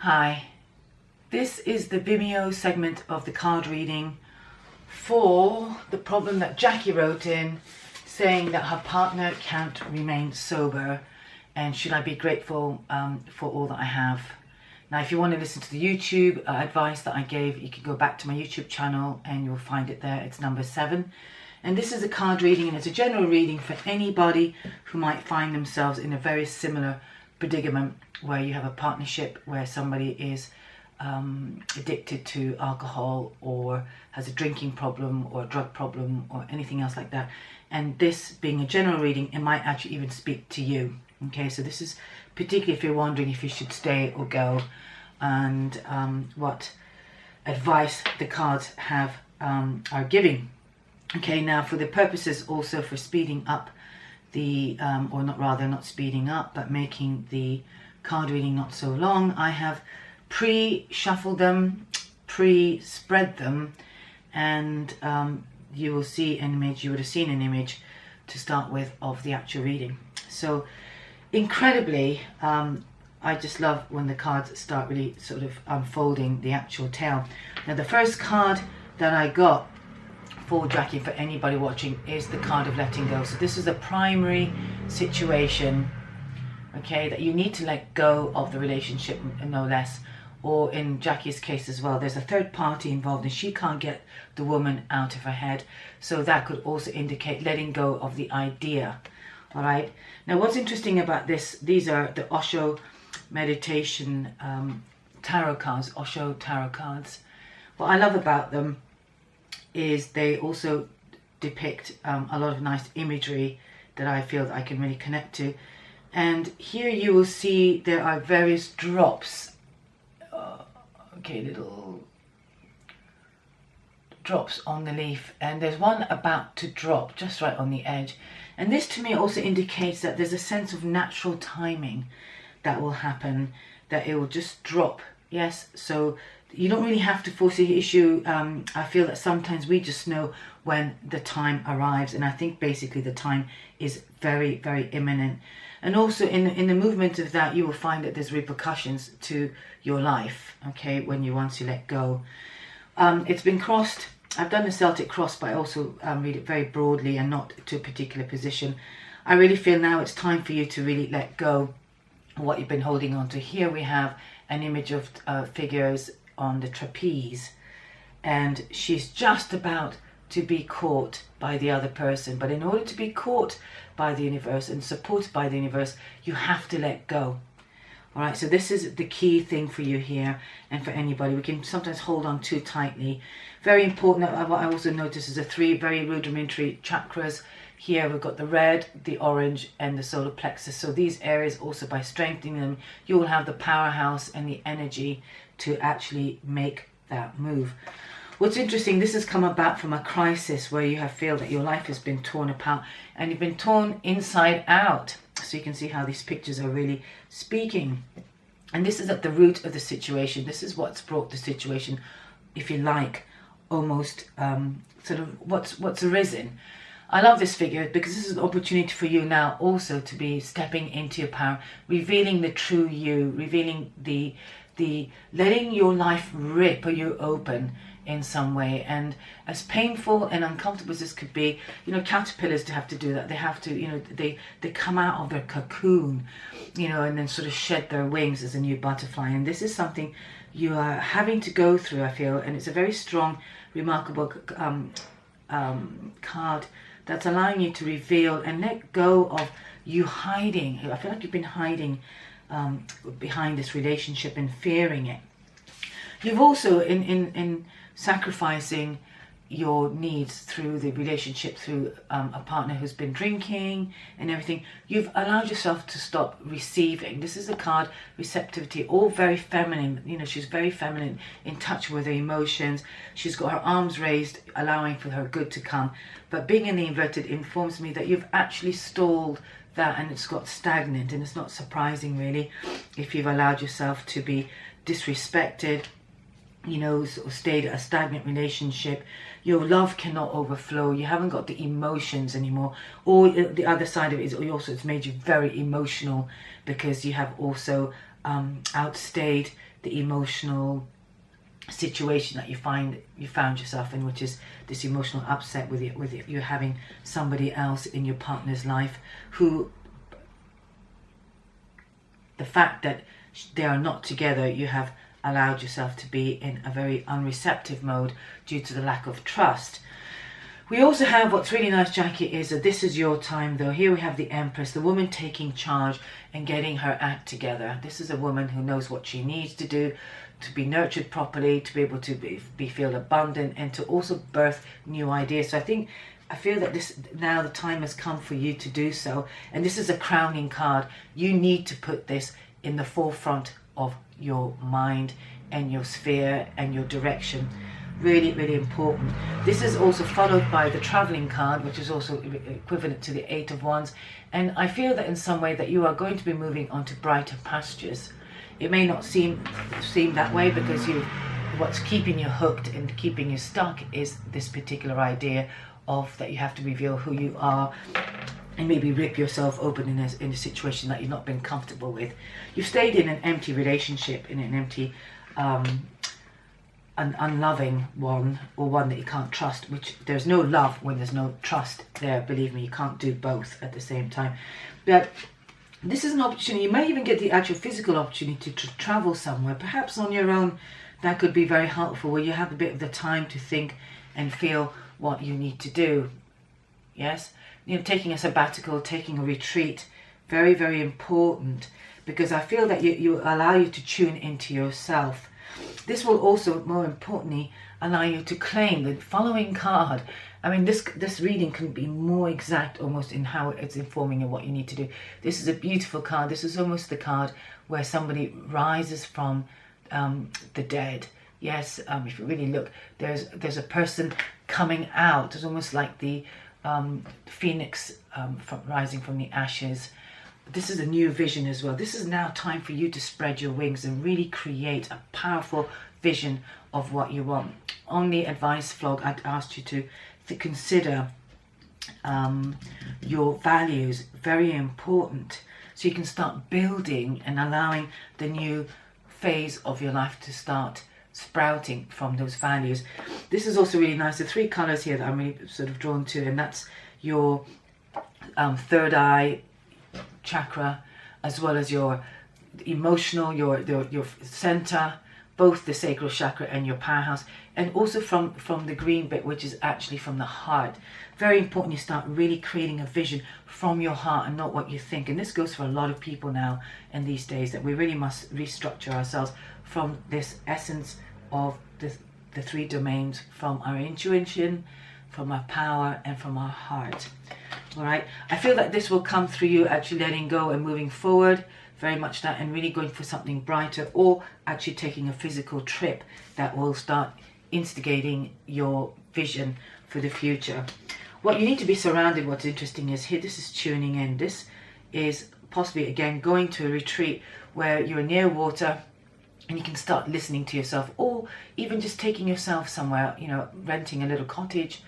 Hi, this is the Vimeo segment of the card reading for the problem that Jackie wrote in, saying that her partner can't remain sober and should I be grateful for all that I have. Now if you want to listen to the YouTube advice that I gave, you can go back to my YouTube channel and you'll find it there. It's number 7. And this is a card reading, and it's a general reading for anybody who might find themselves in a very similar predicament where you have a partnership where somebody is addicted to alcohol or has a drinking problem or a drug problem or anything else like that. And this being a general reading, it might actually even speak to you. Okay, so this is particularly if you're wondering if you should stay or go, and what advice the cards are giving. Okay, now for the purposes also for speeding up the, or not speeding up, but making the card reading not so long, I have pre-shuffled them, pre-spread them, and you will see an image, you would have seen an image to start with of the actual reading. So incredibly, I just love when the cards start really sort of unfolding the actual tale. Now the first card that I got for Jackie, for anybody watching, is the card of letting go. So this is a primary situation, okay, that you need to let go of the relationship, no less. Or in Jackie's case as well, there's a third party involved and she can't get the woman out of her head. So that could also indicate letting go of the idea. All right. Now what's interesting about this, these are the Osho meditation tarot cards, Osho tarot cards. What I love about them is they also depict a lot of nice imagery that I feel that I can really connect to. And here you will see there are various drops, little drops on the leaf, and there's one about to drop just right on the edge. And this to me also indicates that there's a sense of natural timing that will happen, that it will just drop. Yes, so you don't really have to force the issue. I feel that sometimes we just know when the time arrives, and I think basically the time is very, very imminent. And also in the movement of that, you will find that there's repercussions to your life, okay, when you want to let go. It's been crossed. I've done the Celtic cross, but I also read it very broadly and not to a particular position. I really feel now it's time for you to really let go of what you've been holding on to. Here we have an image of figures on the trapeze, and she's just about to be caught by the other person. But in order to be caught by the universe and supported by the universe, you have to let go. All right, so this is the key thing for you here, and for anybody. We can sometimes hold on too tightly. Very important. What I also notice is the 3 very rudimentary chakras. Here we've got the red, the orange, and the solar plexus. So these areas, also by strengthening them, you will have the powerhouse and the energy to actually make that move. What's interesting, this has come about from a crisis where you have feel that your life has been torn apart and you've been torn inside out. So you can see how these pictures are really speaking. And this is at the root of the situation. This is what's brought the situation, if you like, almost sort of what's arisen. I love this figure because this is an opportunity for you now also to be stepping into your power, revealing the true you, revealing the letting your life rip you open in some way. And as painful and uncomfortable as this could be, you know, caterpillars to have to do that, they have to, you know, they come out of their cocoon, you know, and then sort of shed their wings as a new butterfly. And this is something you are having to go through, I feel, and it's a very strong, remarkable card that's allowing you to reveal and let go of you hiding. I feel like you've been hiding behind this relationship and fearing it. You've also, in sacrificing your needs through the relationship, through a partner who's been drinking and everything, you've allowed yourself to stop receiving. This is a card, receptivity, all very feminine. You know, she's very feminine, in touch with her emotions. She's got her arms raised, allowing for her good to come. But being in the inverted informs me that you've actually stalled that, and it's got stagnant. And it's not surprising really if you've allowed yourself to be disrespected, you know, sort of stayed a stagnant relationship. Your love cannot overflow. You haven't got the emotions anymore. Or the other side of it is also it's made you very emotional because you have also outstayed the emotional situation that you found yourself in, which is this emotional upset with you having somebody else in your partner's life who, the fact that they are not together, you have allowed yourself to be in a very unreceptive mode due to the lack of trust. We also have, what's really nice, Jackie, is that this is your time though. Here we have the Empress, the woman taking charge and getting her act together. This is a woman who knows what she needs to do to be nurtured properly, to be able to feel abundant, and to also birth new ideas. So I feel that this, now the time has come for you to do so. And this is a crowning card. You need to put this in the forefront of your mind and your sphere and your direction. Really, really important. This is also followed by the traveling card, which is also equivalent to the Eight of Wands. And I feel that in some way that you are going to be moving onto brighter pastures. It may not seem that way, because what's keeping you hooked and keeping you stuck is this particular idea of that you have to reveal who you are and maybe rip yourself open in a situation that you've not been comfortable with. You've stayed in an empty relationship, in an empty an unloving one, or one that you can't trust, which there's no love when there's no trust there. Believe me, you can't do both at the same time. But this is an opportunity. You may even get the actual physical opportunity to travel somewhere, perhaps on your own. That could be very helpful, where you have a bit of the time to think and feel what you need to do. Yes, taking a sabbatical, taking a retreat, very, very important, because I feel that you allow you to tune into yourself. This will also, more importantly, allow you to claim the following card. I mean, this reading couldn't be more exact almost in how it's informing you what you need to do. This is a beautiful card. This is almost the card where somebody rises from the dead. Yes, if you really look, there's a person coming out. It's almost like the phoenix rising from the ashes. This is a new vision as well. This is now time for you to spread your wings and really create a powerful vision of what you want. On the advice vlog, I'd asked you to consider your values, very important, so you can start building and allowing the new phase of your life to start sprouting from those values. This is also really nice. The three colors here that I'm really sort of drawn to, and that's your third eye chakra, as well as your emotional, your center, both the sacral chakra and your powerhouse, and also from the green bit, which is actually from the heart. Very important you start really creating a vision from your heart and not what you think. And this goes for a lot of people now in these days, that we really must restructure ourselves from this essence of the three domains, from our intuition, from our power, and from our heart. All right, I feel that this will come through you actually letting go and moving forward, very much that, and really going for something brighter, or actually taking a physical trip that will start instigating your vision for the future. What you need to be surrounded, what's interesting is here, this is tuning in. This is possibly, again, going to a retreat where you're near water and you can start listening to yourself, or even just taking yourself somewhere, renting a little cottage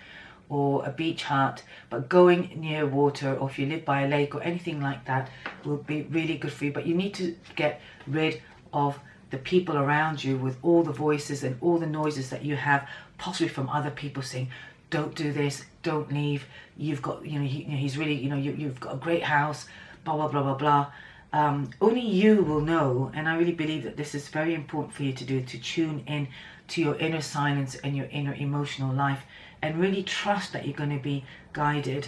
or a beach hut, but going near water, or if you live by a lake or anything like that, will be really good for you. But you need to get rid of the people around you with all the voices and all the noises that you have, possibly from other people saying, don't do this, don't leave, you've got, he's really, you've got a great house, blah, blah, blah, blah, blah. Only you will know, and I really believe that this is very important for you to do, to tune in to your inner silence and your inner emotional life, and really trust that you're going to be guided.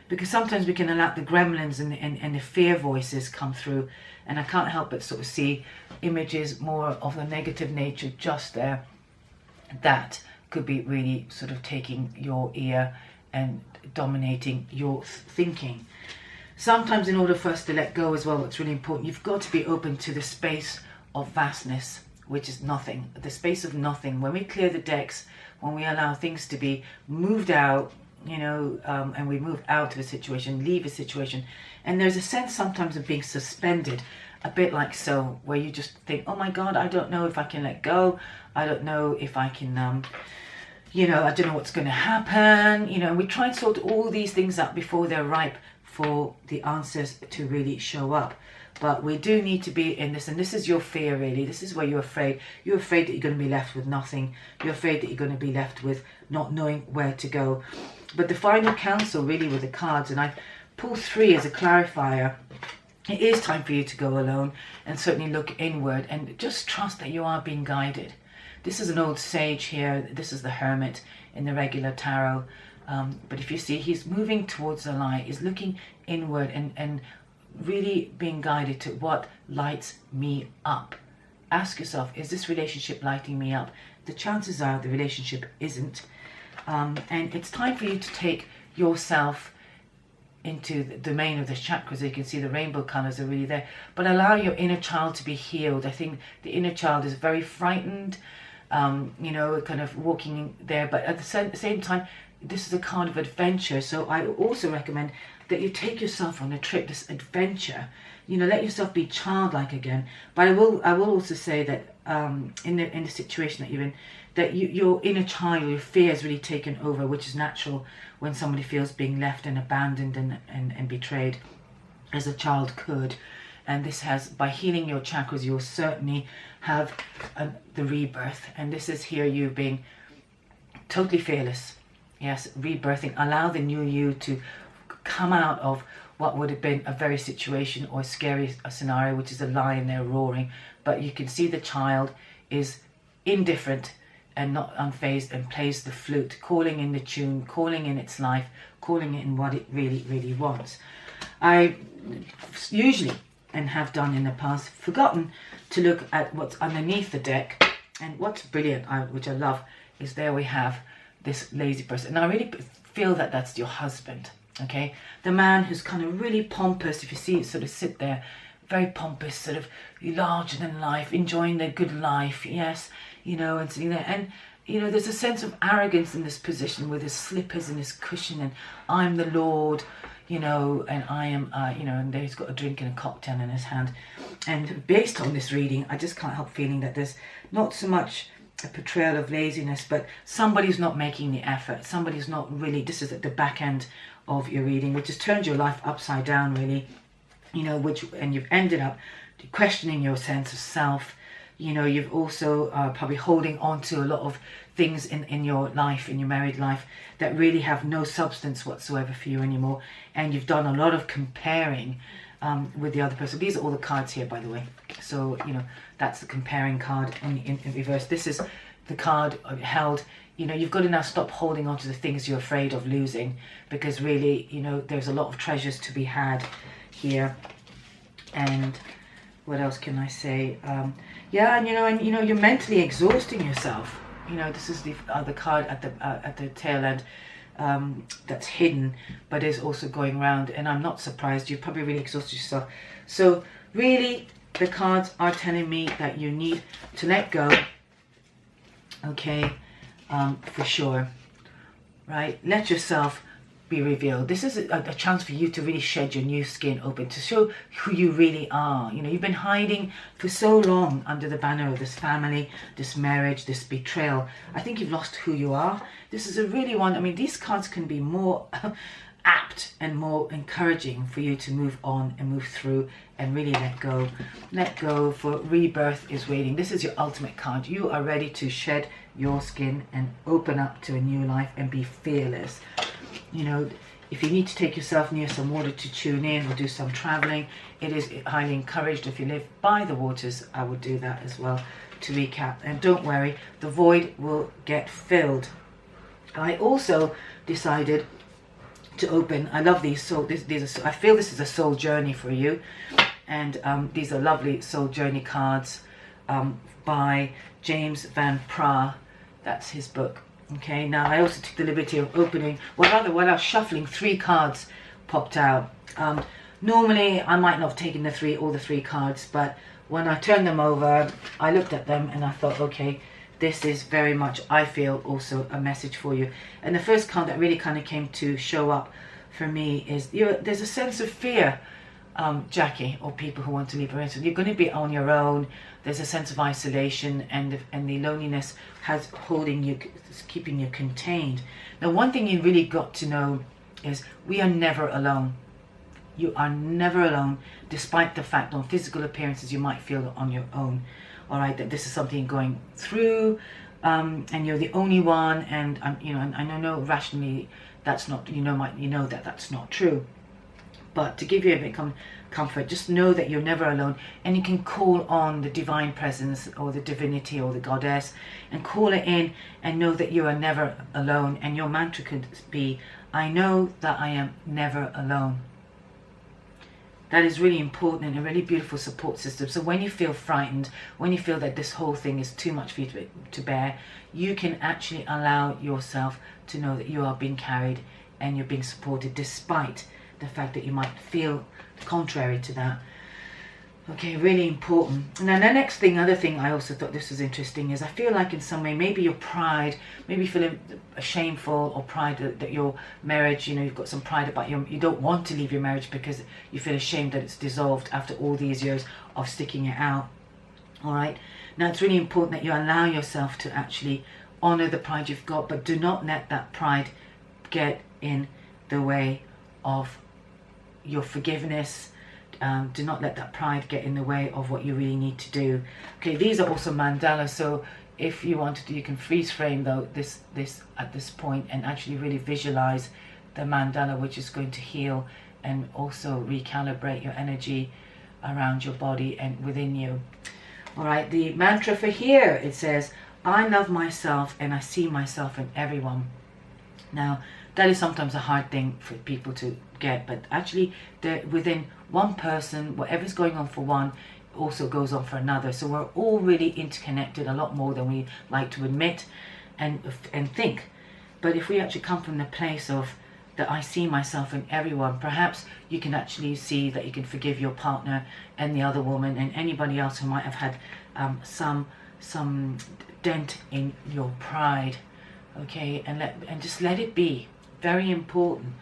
Because sometimes we can allow the gremlins and the fear voices come through, and I can't help but sort of see images more of a negative nature just there. That could be really sort of taking your ear and dominating your thinking. Sometimes in order for us to let go as well, what's really important, you've got to be open to the space of vastness, which is nothing, the space of nothing. When we clear the decks, when we allow things to be moved out, and we move out of a situation, leave a situation, and there's a sense sometimes of being suspended, a bit like so, where you just think, oh my God, I don't know if I can let go, I don't know if I can, I don't know what's going to happen, we try and sort all these things out before they're ripe for the answers to really show up. But we do need to be in this, and this is your fear really. This is where you're afraid. You're afraid that you're going to be left with nothing. You're afraid that you're going to be left with not knowing where to go. But the final counsel really with the cards, and I pull 3 as a clarifier. It is time for you to go alone and certainly look inward and just trust that you are being guided. This is an old sage here. This is the hermit in the regular tarot. But if you see, he's moving towards the light. He's looking inward and really being guided to what lights me up. Ask yourself, is this relationship lighting me up? The chances are the relationship isn't. And it's time for you to take yourself into the domain of the chakras. You can see the rainbow colors are really there. But allow your inner child to be healed. I think the inner child is very frightened, you know, kind of walking there. But at the same time, this is a card of adventure. So I also recommend that you take yourself on a trip, this adventure. You know, let yourself be childlike again. But I will also say that in the situation that you're in, that your inner child, your fear is really taken over, which is natural when somebody feels being left and abandoned and betrayed, as a child could. And this has, by healing your chakras, you'll certainly have the rebirth. And this is here you being totally fearless. Yes, rebirthing. Allow the new you to come out of what would have been a very situation or scary scenario, which is a lion there roaring. But you can see the child is indifferent and not unfazed and plays the flute, calling in the tune, calling in its life, calling in what it really, really wants. I usually, and have done in the past, forgotten to look at what's underneath the deck. And what's brilliant, which I love, is there we have this lazy person. And I really feel that that's your husband. Okay, the man who's kind of really pompous. If you see it sort of sit there, very pompous, sort of larger than life, enjoying their good life, yes, you know, and sitting there. And, you know, there's a sense of arrogance in this position with his slippers and his cushion, and I'm the Lord, you know, and I am, you know, and he's got a drink and a cocktail in his hand. And based on this reading, I just can't help feeling that there's not so much a portrayal of laziness, but somebody's not making the effort. Somebody's not really, this is at the back end of your reading, which has turned your life upside down really, you know, and you've ended up questioning your sense of self. You know, you've also probably holding on to a lot of things in your life, in your married life, that really have no substance whatsoever for you anymore. And you've done a lot of comparing with the other person. These are all the cards here, by the way. So, you know, that's the comparing card in reverse. This is the card held. You know, you've got to now stop holding on to the things you're afraid of losing, because really, you know, there's a lot of treasures to be had here. And what else can I say? Yeah, and you know, you're mentally exhausting yourself. You know, this is the other card at the tail end that's hidden, but is also going round. And I'm not surprised. You've probably really exhausted yourself. So really, the cards are telling me that you need to let go. Okay. For sure, right? Let yourself be revealed. This is a chance for you to really shed your new skin open, to show who you really are. You know, you've been hiding for so long under the banner of this family, this marriage, this betrayal. I think you've lost who you are. This is a really one. I mean, these cards can be more apt and more encouraging for you to move on and move through and really let go. Let go, for rebirth is waiting. This is your ultimate card. You are ready to shed your skin and open up to a new life and be fearless. You know, if you need to take yourself near some water to tune in or do some traveling, it is highly encouraged. If you live by the waters, I would do that as well, to recap. And don't worry, the void will get filled. I also decided to open, I love these, so these are, I feel this is a soul journey for you. And these are lovely soul journey cards by James Van Praagh. That's his book. Okay, now I also took the liberty of opening, while I was shuffling, 3 cards popped out. Normally I might not have taken all the three cards, but when I turned them over, I looked at them and I thought, okay, this is very much, I feel, also a message for you. And the first card that really kind of came to show up for me is, there's a sense of fear, Jackie, or people who want to leave a relationship. You're going to be on your own. There's a sense of isolation, and the loneliness has holding you, keeping you contained. Now, one thing you really got to know is we are never alone. You are never alone, despite the fact on physical appearances you might feel on your own. All right, that this is something you're going through, and you're the only one. And and I know rationally that's not, you know that that's not true. But to give you a bit of comfort, just know that you're never alone, and you can call on the divine presence or the divinity or the goddess and call it in, and know that you are never alone. And your mantra could be, I know that I am never alone. That is really important and a really beautiful support system. So when you feel frightened, when you feel that this whole thing is too much for you to bear, you can actually allow yourself to know that you are being carried and you're being supported, despite the fact that you might feel contrary to that. Okay, really important. Now the next thing, other thing I also thought this was interesting is, I feel like in some way maybe your pride, maybe feeling shameful or pride that your marriage, you've got some pride about you don't want to leave your marriage because you feel ashamed that it's dissolved after all these years of sticking it out. All right, now it's really important that you allow yourself to actually honor the pride you've got, but do not let that pride get in the way of your forgiveness. Do not let that pride get in the way of what you really need to do. Okay, these are also mandalas, so if you want to, you can freeze frame though this at this point and actually really visualize the mandala, which is going to heal and also recalibrate your energy around your body and within you. All right, the mantra for here, it says, I love myself and I see myself in everyone. Now that is sometimes a hard thing for people to get, but actually within one person, whatever's going on for one also goes on for another. So we're all really interconnected, a lot more than we like to admit and think. But if we actually come from the place of that I see myself in everyone, perhaps you can actually see that you can forgive your partner and the other woman and anybody else who might have had some dent in your pride. Okay, and just let it be. Very important.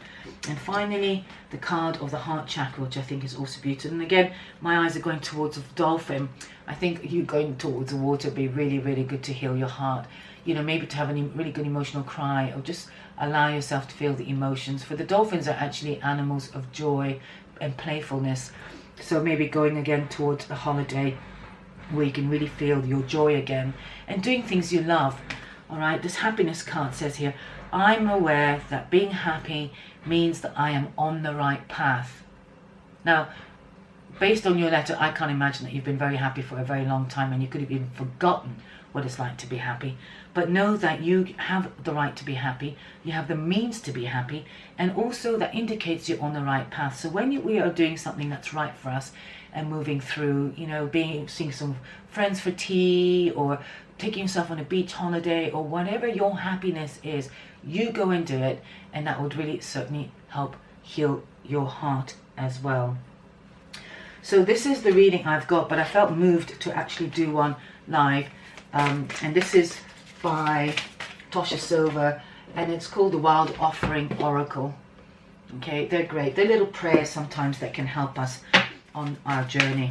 And finally, the card of the heart chakra, which I think is also beautiful. And again, my eyes are going towards a dolphin. I think you going towards the water would be really, really good to heal your heart. Maybe to have a really good emotional cry, or just allow yourself to feel the emotions. For the dolphins are actually animals of joy and playfulness. So maybe going again towards a holiday where you can really feel your joy again and doing things you love. All right, this happiness card says here, I'm aware that being happy means that I am on the right path. Now, based on your letter, I can't imagine that you've been very happy for a very long time and you could have even forgotten what it's like to be happy. But know that you have the right to be happy, you have the means to be happy, and also that indicates you're on the right path. So when we are doing something that's right for us and moving through, seeing some friends for tea or taking yourself on a beach holiday or whatever your happiness is, you go and do it, and that would really certainly help heal your heart as well. So this is the reading I've got, but I felt moved to actually do one live, and this is by Tosha Silver, and it's called the Wild Offering Oracle. Okay, they're great. They're little prayers sometimes that can help us on our journey.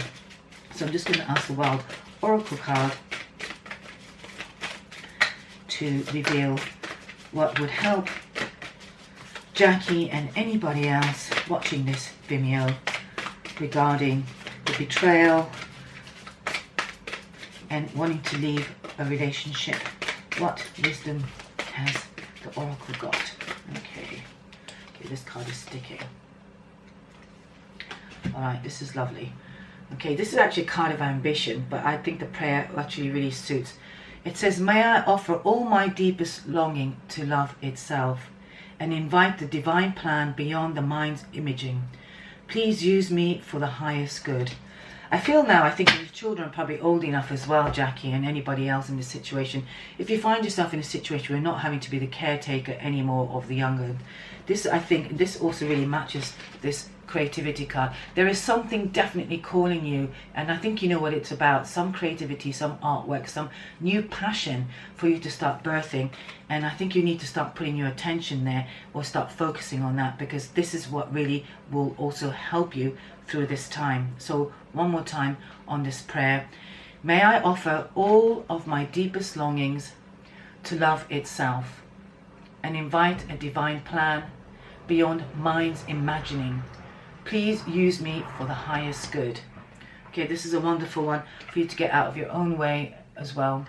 So I'm just going to ask the Wild Oracle card to reveal what would help Jackie and anybody else watching this Vimeo regarding the betrayal and wanting to leave a relationship. What wisdom has the Oracle got? Okay, this card is sticking. Alright, this is lovely. Okay, this is actually a card of ambition, but I think the prayer actually really suits. It says, may I offer all my deepest longing to love itself and invite the divine plan beyond the mind's imaging. Please use me for the highest good. I feel now, I think your children are probably old enough as well, Jackie, and anybody else in this situation. If you find yourself in a situation where you're not having to be the caretaker anymore of the younger, I think this also really matches this creativity card. There is something definitely calling you, and I think you know what it's about. Some creativity, some artwork, some new passion for you to start birthing, and I think you need to start putting your attention there or start focusing on that, because this is what really will also help you through this time. So one more time on this prayer. May I offer all of my deepest longings to love itself and invite a divine plan beyond mind's imagining. Please use me for the highest good. Okay, this is a wonderful one for you to get out of your own way as well.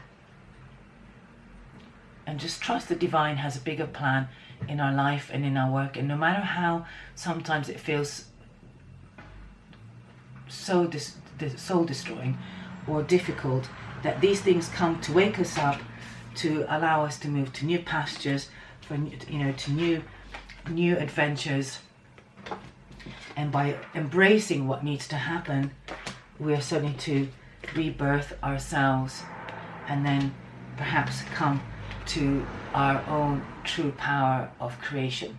And just trust the divine has a bigger plan in our life and in our work. And no matter how sometimes it feels so soul destroying or difficult, that these things come to wake us up, to allow us to move to new pastures, for to new adventures. And by embracing what needs to happen, we are starting to rebirth ourselves, and then perhaps come to our own true power of creation.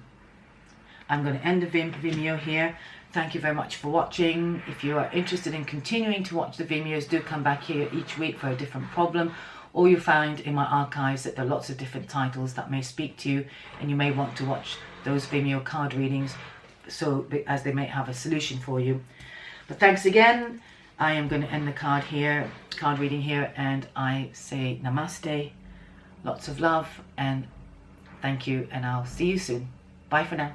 I'm going to end the Vimeo here. Thank you very much for watching. If you are interested in continuing to watch the Vimeos, do come back here each week for a different problem, or you find in my archives that there are lots of different titles that may speak to you, and you may want to watch those Vimeo card readings, so as they may have a solution for you. But thanks again. I am going to end the card reading here, and I say namaste, lots of love, and thank you, and I'll see you soon. Bye for now.